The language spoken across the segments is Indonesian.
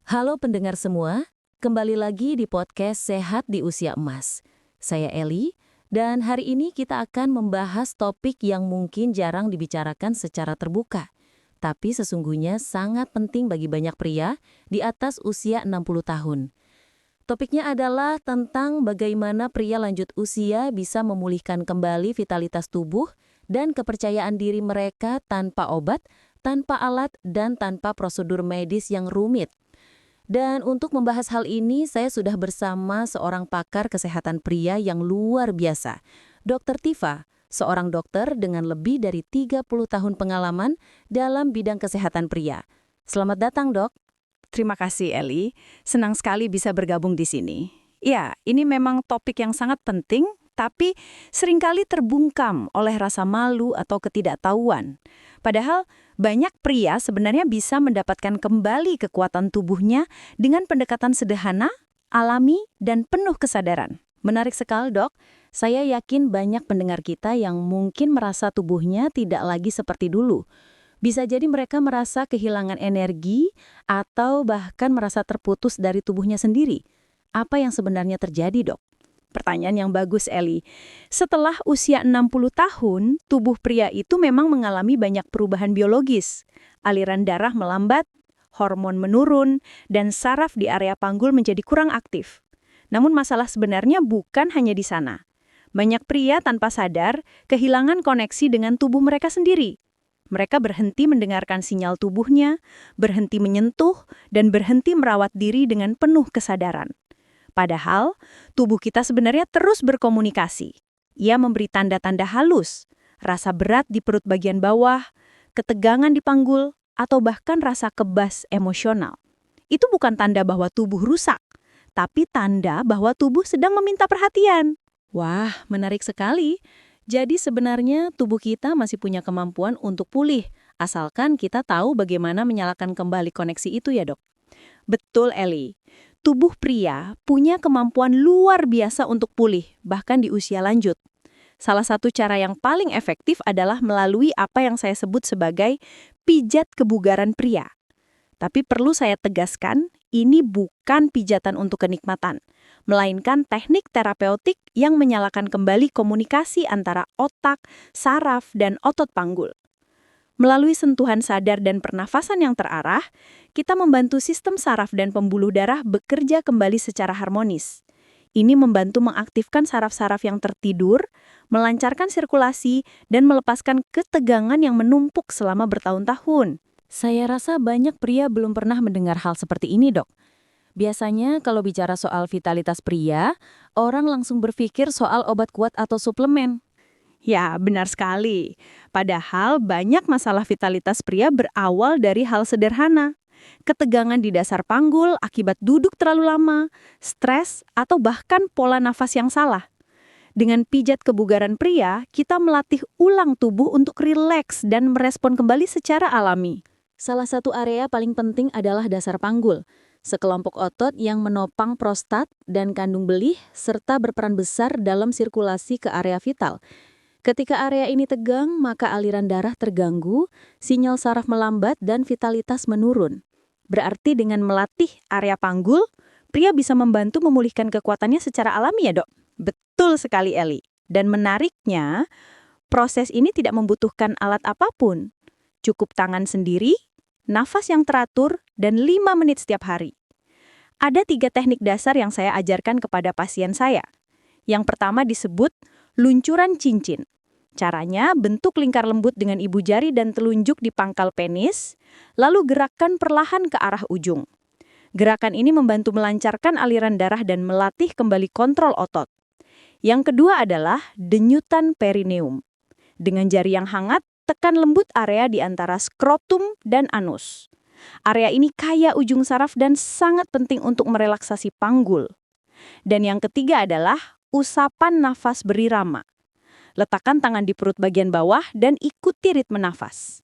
Halo pendengar semua, kembali lagi di podcast Sehat di Usia Emas. Saya Eli, dan hari ini kita akan membahas topik yang mungkin jarang dibicarakan secara terbuka. Tapi sesungguhnya sangat penting bagi banyak pria di atas usia 60 tahun. Topiknya adalah tentang bagaimana pria lanjut usia bisa memulihkan kembali vitalitas tubuh dan kepercayaan diri mereka tanpa obat, tanpa alat, dan tanpa prosedur medis yang rumit. Dan untuk membahas hal ini, saya sudah bersama seorang pakar kesehatan pria yang luar biasa, Dr. Tifa, seorang dokter dengan lebih dari 30 tahun pengalaman dalam bidang kesehatan pria. Selamat datang, Dok. Terima kasih, Eli. Senang sekali bisa bergabung di sini. Ya, ini memang topik yang sangat penting, tapi seringkali terbungkam oleh rasa malu atau ketidaktahuan. Padahal, banyak pria sebenarnya bisa mendapatkan kembali kekuatan tubuhnya dengan pendekatan sederhana, alami, dan penuh kesadaran. Menarik sekali, Dok. Saya yakin banyak pendengar kita yang mungkin merasa tubuhnya tidak lagi seperti dulu. Bisa jadi mereka merasa kehilangan energi atau bahkan merasa terputus dari tubuhnya sendiri. Apa yang sebenarnya terjadi, Dok? Pertanyaan yang bagus, Eli. Setelah usia 60 tahun, tubuh pria itu memang mengalami banyak perubahan biologis. Aliran darah melambat, hormon menurun, dan saraf di area panggul menjadi kurang aktif. Namun masalah sebenarnya bukan hanya di sana. Banyak pria tanpa sadar kehilangan koneksi dengan tubuh mereka sendiri. Mereka berhenti mendengarkan sinyal tubuhnya, berhenti menyentuh, dan berhenti merawat diri dengan penuh kesadaran. Padahal, tubuh kita sebenarnya terus berkomunikasi. Ia memberi tanda-tanda halus, rasa berat di perut bagian bawah, ketegangan di panggul, atau bahkan rasa kebas emosional. Itu bukan tanda bahwa tubuh rusak, tapi tanda bahwa tubuh sedang meminta perhatian. Wah, menarik sekali. Jadi sebenarnya tubuh kita masih punya kemampuan untuk pulih, asalkan kita tahu bagaimana menyalakan kembali koneksi itu ya, Dok. Betul, Eli. Tubuh pria punya kemampuan luar biasa untuk pulih, bahkan di usia lanjut. Salah satu cara yang paling efektif adalah melalui apa yang saya sebut sebagai pijat kebugaran pria. Tapi perlu saya tegaskan, ini bukan pijatan untuk kenikmatan, melainkan teknik terapeutik yang menyalakan kembali komunikasi antara otak, saraf, dan otot panggul. Melalui sentuhan sadar dan pernafasan yang terarah, kita membantu sistem saraf dan pembuluh darah bekerja kembali secara harmonis. Ini membantu mengaktifkan saraf-saraf yang tertidur, melancarkan sirkulasi, dan melepaskan ketegangan yang menumpuk selama bertahun-tahun. Saya rasa banyak pria belum pernah mendengar hal seperti ini, Dok. Biasanya kalau bicara soal vitalitas pria, orang langsung berpikir soal obat kuat atau suplemen. Ya, benar sekali. Padahal banyak masalah vitalitas pria berawal dari hal sederhana. Ketegangan di dasar panggul akibat duduk terlalu lama, stres, atau bahkan pola nafas yang salah. Dengan pijat kebugaran pria, kita melatih ulang tubuh untuk rileks dan merespon kembali secara alami. Salah satu area paling penting adalah dasar panggul, sekelompok otot yang menopang prostat dan kandung belih serta berperan besar dalam sirkulasi ke area vital. Ketika area ini tegang, maka aliran darah terganggu, sinyal saraf melambat, dan vitalitas menurun. Berarti dengan melatih area panggul, pria bisa membantu memulihkan kekuatannya secara alami ya, Dok? Betul sekali, Eli. Dan menariknya, proses ini tidak membutuhkan alat apapun. Cukup tangan sendiri, nafas yang teratur, dan 5 menit setiap hari. Ada 3 teknik dasar yang saya ajarkan kepada pasien saya. Yang pertama disebut luncuran cincin. Caranya, bentuk lingkar lembut dengan ibu jari dan telunjuk di pangkal penis, lalu gerakkan perlahan ke arah ujung. Gerakan ini membantu melancarkan aliran darah dan melatih kembali kontrol otot. Yang kedua adalah denyutan perineum. Dengan jari yang hangat, tekan lembut area di antara skrotum dan anus. Area ini kaya ujung saraf dan sangat penting untuk merelaksasi panggul. Dan yang ketiga adalah usapan nafas berirama. Letakkan tangan di perut bagian bawah dan ikuti ritme nafas.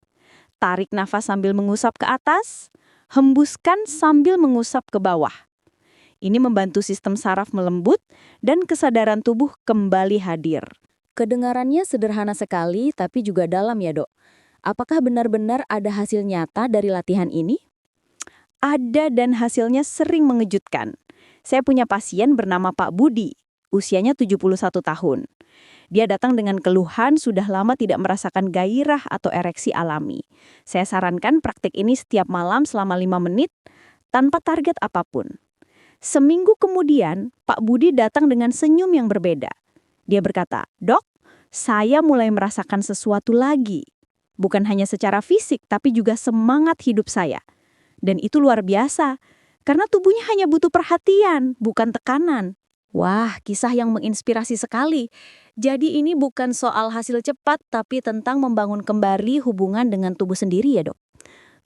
Tarik nafas sambil mengusap ke atas, hembuskan sambil mengusap ke bawah. Ini membantu sistem saraf melembut dan kesadaran tubuh kembali hadir. Kedengarannya sederhana sekali, tapi juga dalam ya, Dok. Apakah benar-benar ada hasil nyata dari latihan ini? Ada dan hasilnya sering mengejutkan. Saya punya pasien bernama Pak Budi, usianya 71 tahun. Dia datang dengan keluhan sudah lama tidak merasakan gairah atau ereksi alami. Saya sarankan praktik ini setiap malam selama 5 menit tanpa target apapun. Seminggu kemudian, Pak Budi datang dengan senyum yang berbeda. Dia berkata, "Dok, saya mulai merasakan sesuatu lagi. Bukan hanya secara fisik, tapi juga semangat hidup saya. Dan itu luar biasa, karena tubuhnya hanya butuh perhatian, bukan tekanan." Wah, kisah yang menginspirasi sekali. Jadi ini bukan soal hasil cepat, tapi tentang membangun kembali hubungan dengan tubuh sendiri ya, Dok.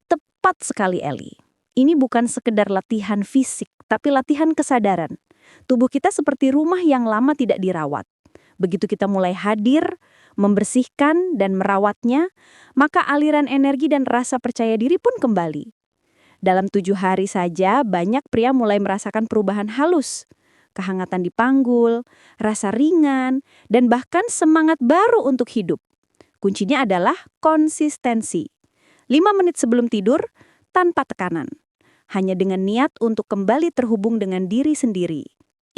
Tepat sekali, Eli. Ini bukan sekedar latihan fisik, tapi latihan kesadaran. Tubuh kita seperti rumah yang lama tidak dirawat. Begitu kita mulai hadir, membersihkan dan merawatnya, maka aliran energi dan rasa percaya diri pun kembali. Dalam 7 hari saja, banyak pria mulai merasakan perubahan halus. Kehangatan di panggul, rasa ringan, dan bahkan semangat baru untuk hidup. Kuncinya adalah konsistensi. 5 menit sebelum tidur, tanpa tekanan. Hanya dengan niat untuk kembali terhubung dengan diri sendiri.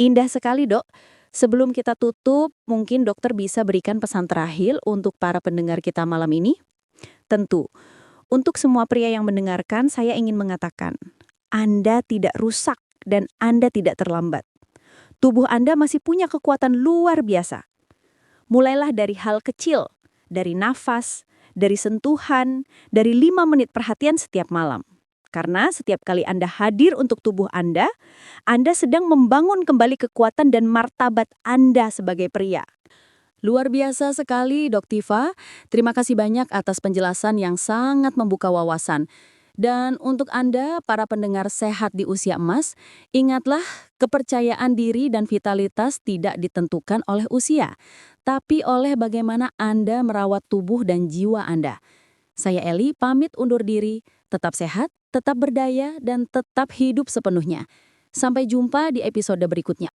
Indah sekali, Dok. Sebelum kita tutup, mungkin dokter bisa berikan pesan terakhir untuk para pendengar kita malam ini? Tentu. Untuk semua pria yang mendengarkan, saya ingin mengatakan, Anda tidak rusak dan Anda tidak terlambat. Tubuh Anda masih punya kekuatan luar biasa. Mulailah dari hal kecil, dari nafas, dari sentuhan, dari 5 menit perhatian setiap malam. Karena setiap kali Anda hadir untuk tubuh Anda sedang membangun kembali kekuatan dan martabat Anda sebagai pria. Luar biasa sekali, Dok Tiva. Terima kasih banyak atas penjelasan yang sangat membuka wawasan. Dan untuk Anda, para pendengar sehat di usia emas, ingatlah kepercayaan diri dan vitalitas tidak ditentukan oleh usia, tapi oleh bagaimana Anda merawat tubuh dan jiwa Anda. Saya Eli, pamit undur diri. Tetap sehat, tetap berdaya, dan tetap hidup sepenuhnya. Sampai jumpa di episode berikutnya.